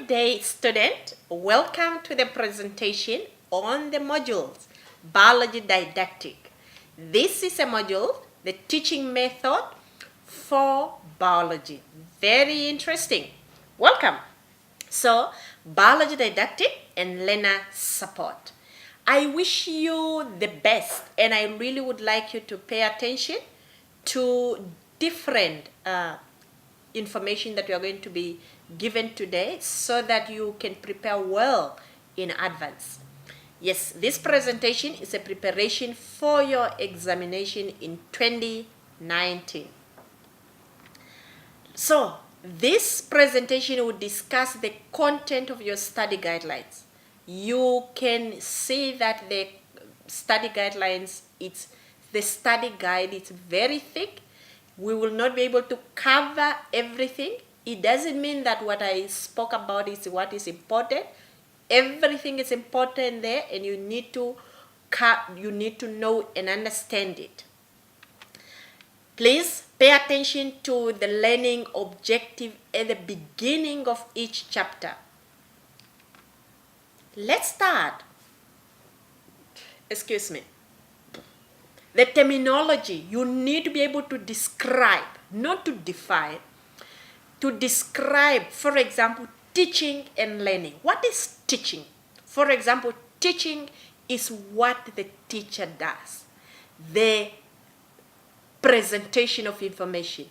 day, student. Welcome to the presentation on the modules Biology Didactic. This is a module, the teaching method for biology. Very interesting. Welcome. So, Biology Didactic and learner support. I wish you the best, and I really would like you to pay attention to different information that we are going to be given today so that you can prepare well in advance. Yes, this presentation is a preparation for your examination in 2019. So, this presentation will discuss the content of your study guidelines. You can see that the study guidelines, the study guide, it's very thick. We will not be able to cover everything. It doesn't mean that what I spoke about is what is important. Everything is important there, and you need to know and understand it. Please pay attention to the learning objective at the beginning of each chapter. Let's start. Excuse me. The terminology, you need to be able to describe, not to define, to describe, for example, teaching and learning. What is teaching? For example, teaching is what the teacher does. The presentation of information,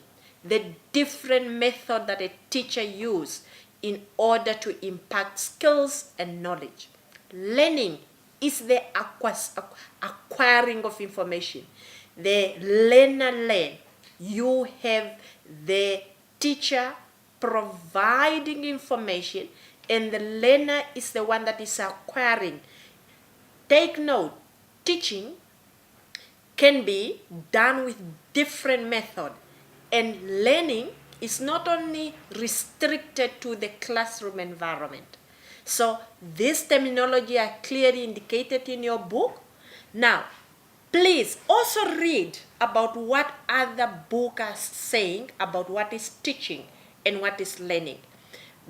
the different method that a teacher uses in order to impact skills and knowledge. Learning is the acquiring of information. The learner learn. You have the teacher providing information, and the learner is the one that is acquiring. Take note, teaching can be done with different method, and learning is not only restricted to the classroom environment. So this terminology are clearly indicated in your book. Now, please also read about what other books are saying about what is teaching and what is learning.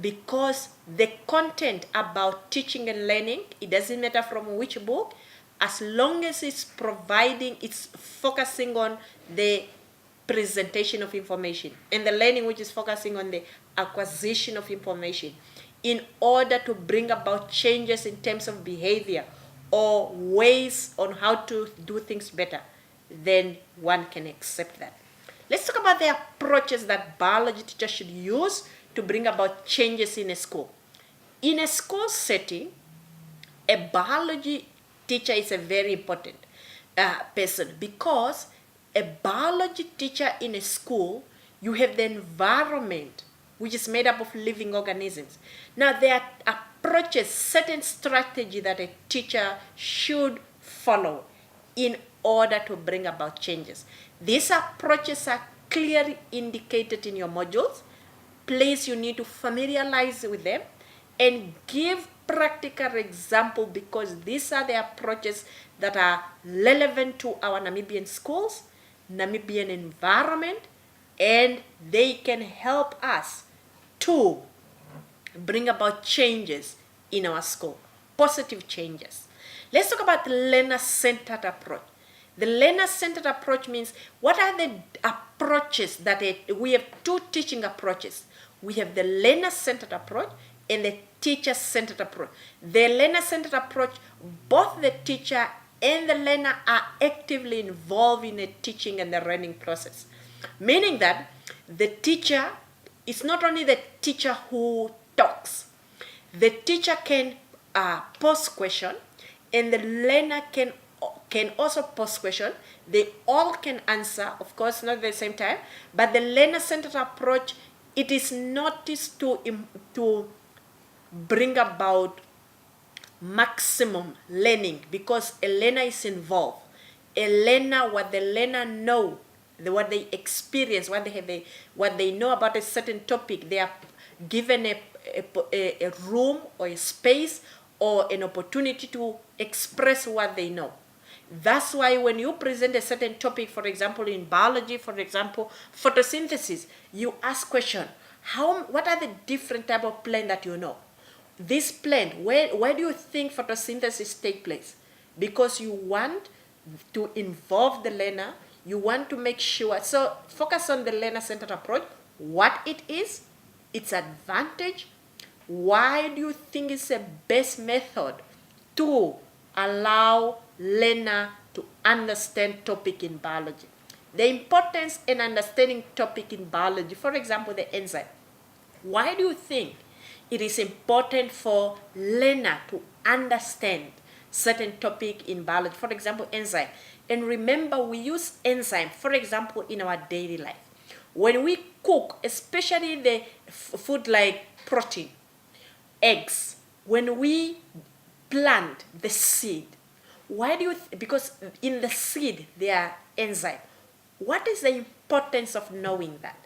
Because the content about teaching and learning, it doesn't matter from which book, as long as it's focusing on the presentation of information, and the learning which is focusing on the acquisition of information in order to bring about changes in terms of behavior or ways on how to do things better, then one can accept that. Let's talk about the approaches that biology teachers should use to bring about changes in a school. In a school setting, a biology teacher is a very important person, because a biology teacher in a school, you have the environment which is made up of living organisms. Now, there are approaches, certain strategy that a teacher should follow in order to bring about changes. These approaches are clearly indicated in your modules. Please, you need to familiarize with them and give practical example, because these are the approaches that are relevant to our Namibian schools, Namibian environment, and they can help us to bring about changes in our school, positive changes. Let's talk about the learner-centered approach. The learner-centered approach means, what are the approaches that we have? Two teaching approaches. We have the learner-centered approach and the teacher-centered approach. The learner-centered approach, both the teacher and the learner are actively involved in the teaching and the learning process. Meaning that the teacher is not only the teacher who talks. The teacher can pose question, and the learner can also pose question. They all can answer, of course, not at the same time, but the learner-centered approach, it is noticed to bring about maximum learning, because a learner is involved. A learner, what the learner know, what they experience, what they know about a certain topic, they are given a room or a space or an opportunity to express what they know. That's why when you present a certain topic, for example, in biology, for example, photosynthesis, you ask question, what are the different type of plant that you know? this plant, where do you think photosynthesis take place? Because you want to involve the learner, you want to make sure, so focus on the learner-centered approach, what it is, its advantage, why do you think it's the best method to allow learner to understand topic in biology. The importance in understanding topic in biology, for example, the enzyme. Why do you think it is important for learner to understand certain topic in biology? For example, enzyme. And remember, we use enzyme, for example, in our daily life. When we cook, especially the food like protein, eggs, when we plant the seed, why do you because in the seed there are enzymes. What is the importance of knowing that?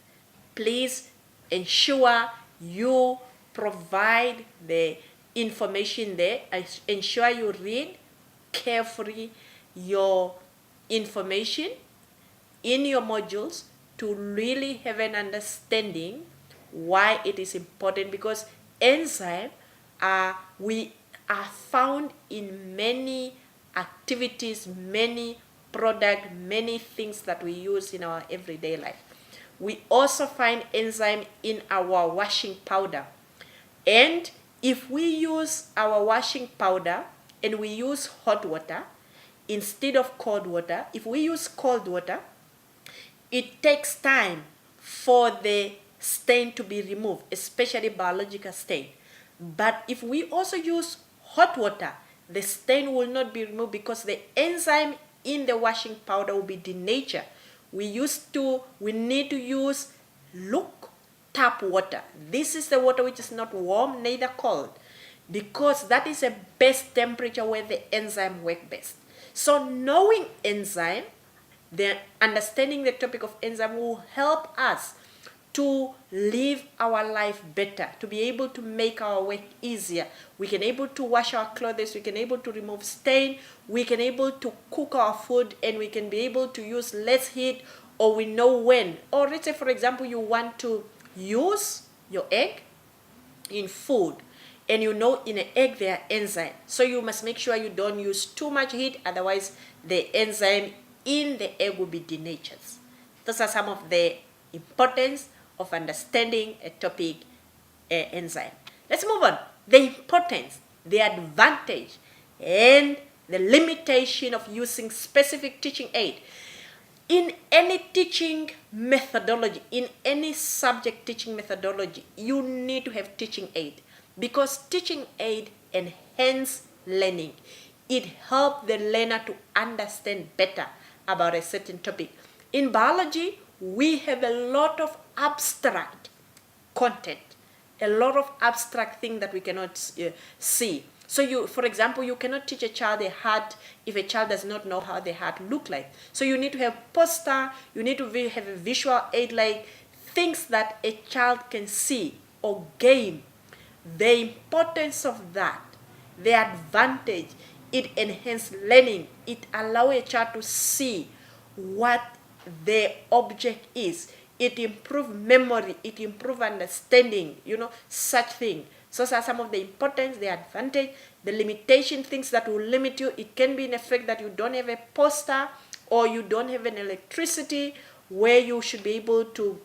Please ensure you provide the information there. Ensure you read carefully your information in your modules to really have an understanding why it is important, because enzymes are found in many activities, many products, many things that we use in our everyday life. We also find enzyme in our washing powder. And if we use our washing powder and we use hot water instead of cold water, if we use cold water, it takes time for the stain to be removed, especially biological stain. But if we also use hot water, the stain will not be removed because the enzyme in the washing powder will be denatured. We need to use tap water. This is the water which is not warm, neither cold, because that is the best temperature where the enzyme work best. So knowing enzyme, understanding the topic of enzyme will help us to live our life better, to be able to make our work easier. We can able to wash our clothes, we can able to remove stain, we can able to cook our food, and we can be able to use less heat, or we know when. Or let's say, for example, you want to use your egg in food, and you know in an egg there are enzymes. So you must make sure you don't use too much heat, otherwise the enzyme in the egg will be denatured. Those are some of the importance of understanding a topic, enzyme. Let's move on. The importance, the advantage, and the limitation of using specific teaching aid. In any teaching methodology, in any subject teaching methodology, you need to have teaching aid, because teaching aid enhance learning. It helps the learner to understand better about a certain topic. In biology, we have a lot of abstract content, a lot of abstract things that we cannot see. So for example, you cannot teach a child a heart if a child does not know how the heart look like. So you need to have poster, you need to have a visual aid, like things that a child can see or game. The importance of that, the advantage, it enhances learning. It allows a child to see what the object is. It improves memory, it improves understanding, such thing. So those are some of the importance, the advantage, the limitation, things that will limit you. It can be in effect that you don't have a poster, or you don't have an electricity where you should be able to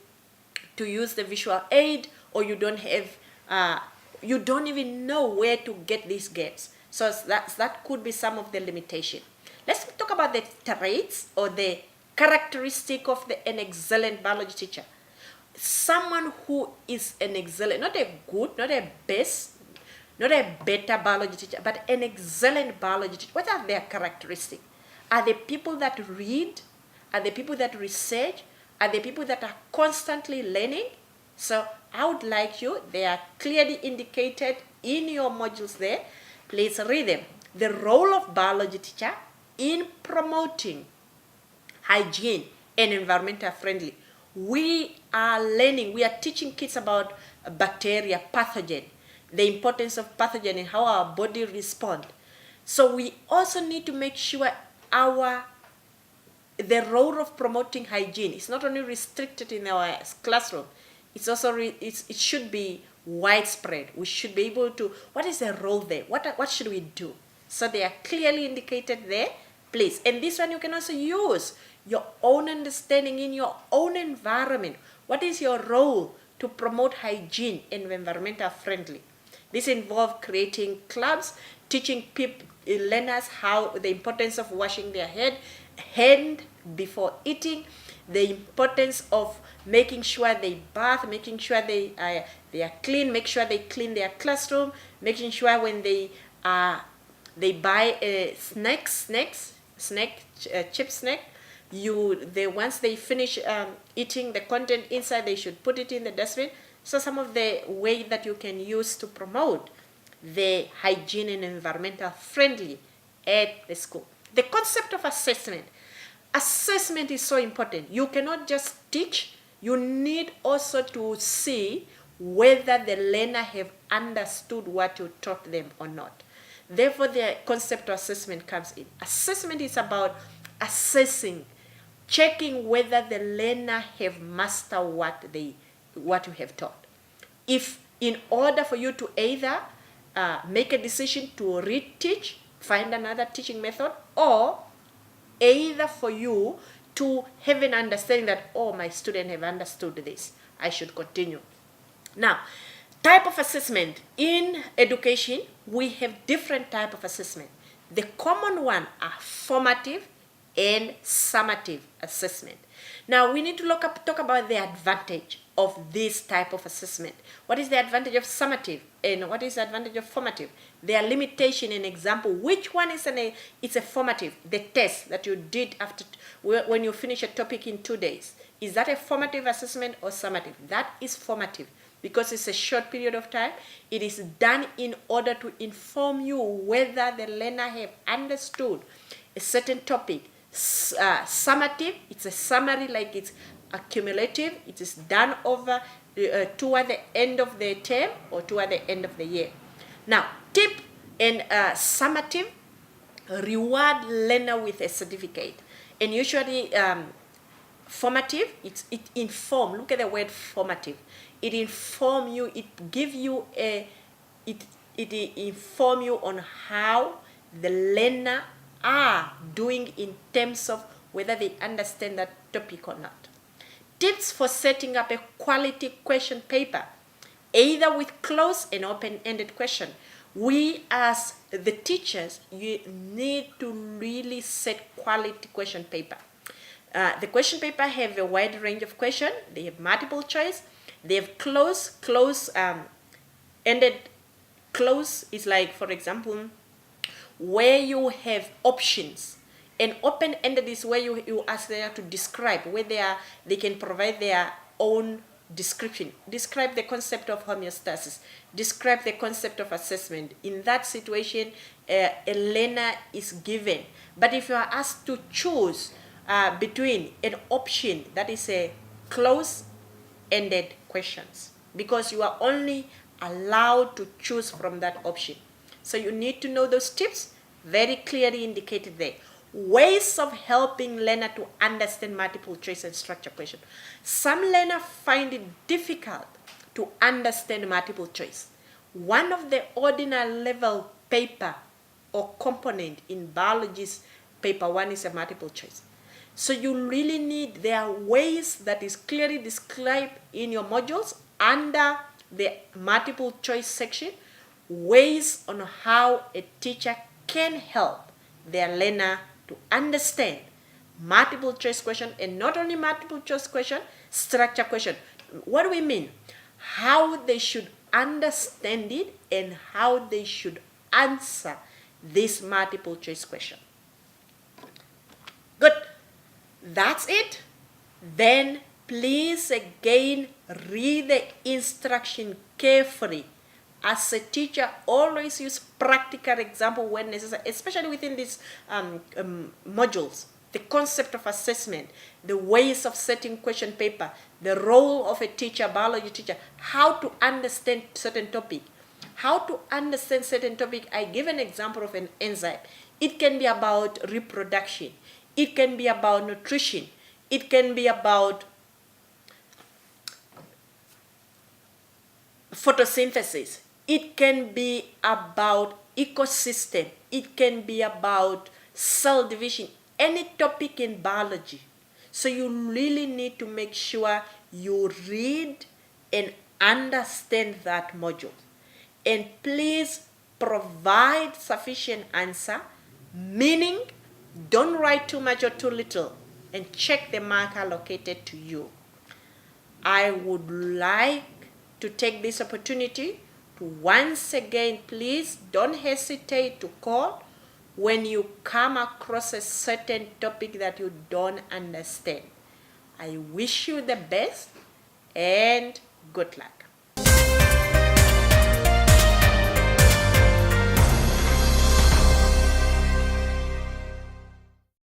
use the visual aid, or you don't have, you don't even know where to get these games. So that could be some of the limitation. Let's talk about the traits or the characteristic of an excellent biology teacher. Someone who is an excellent, not a good, not a best, not a better biology teacher, but an excellent biology teacher. What are their characteristics? Are they people that read? Are they people that research? Are they people that are constantly learning? So I would like you, they are clearly indicated in your modules there. Please read them. The role of biology teacher in promoting hygiene and environmental friendly. We are learning, we are teaching kids about bacteria, pathogen, the importance of pathogen and how our body responds. So we also need to make sure the role of promoting hygiene is not only restricted in our classroom, it's also it should be widespread. We should be able to, what is the role there? What should we do? So they are clearly indicated there, please. And this one you can also use your own understanding in your own environment. What is your role to promote hygiene and environmental friendly? This involves creating clubs, teaching learners how the importance of washing their hand before eating, the importance of making sure they bath, making sure they are clean, make sure they clean their classroom, making sure when they buy chip snack, once they finish eating the content inside, they should put it in the dustbin. So some of the way that you can use to promote the hygiene and environmental friendly at the school. The concept of assessment. Assessment is so important. You cannot just teach. You need also to see whether the learner have understood what you taught them or not. Therefore, the concept of assessment comes in. Assessment is about assessing, checking whether the learner have mastered what you have taught. If in order for you to either make a decision to reteach, find another teaching method, or either for you to have an understanding that, oh, my student have understood this, I should continue. Now, type of assessment. In education, we have different type of assessment. The common one are formative and summative assessment. Now, we need to talk about the advantage of this type of assessment. What is the advantage of summative and what is the advantage of formative? Their limitation and example. Which one is it's a formative? The test that you did after when you finish a topic in 2 days. Is that a formative assessment or summative? That is formative because it's a short period of time. It is done in order to inform you whether the learner have understood a certain topic. Summative, it's a summary, like it's accumulative. It is done over toward the end of the term or toward the end of the year. Now, tip and summative reward learner with a certificate, and usually formative, it inform. Look at the word formative. It inform you. It give you it inform you on how the learner are doing in terms of whether they understand that topic or not. Tips for setting up a quality question paper, either with closed and open-ended question. We as the teachers, you need to really set quality question paper. The question paper have a wide range of questions. They have multiple choice. They have ended. Close is like, for example, where you have options. And open-ended is where you ask them to describe, where they can provide their own description. Describe the concept of homeostasis. Describe the concept of assessment. In that situation, a learner is given. But if you are asked to choose between an option, that is a close-ended questions, because you are only allowed to choose from that option. So you need to know those tips, very clearly indicated there. Ways of helping learner to understand multiple choice and structure question. Some learners find it difficult to understand multiple choice. One of the ordinary level paper or component in biology's paper 1 is a multiple choice. So you really need, there are ways that is clearly described in your modules under the multiple choice section, ways on how a teacher can help their learner to understand multiple choice question, and not only multiple choice question, structure question. What do we mean? How they should understand it and how they should answer this multiple choice question. Good. That's it. Then please again read the instruction carefully. As a teacher, always use practical example when necessary, especially within these modules. The concept of assessment, the ways of setting question paper, the role of a teacher, biology teacher, how to understand certain topic. How to understand certain topic, I give an example of an enzyme. It can be about reproduction. It can be about nutrition. It can be about photosynthesis. It can be about ecosystem. It can be about cell division, any topic in biology. So you really need to make sure you read and understand that module. And please provide sufficient answer, meaning don't write too much or too little, and check the mark allocated to you. I would like to take this opportunity to once again, please don't hesitate to call when you come across a certain topic that you don't understand. I wish you the best and good luck.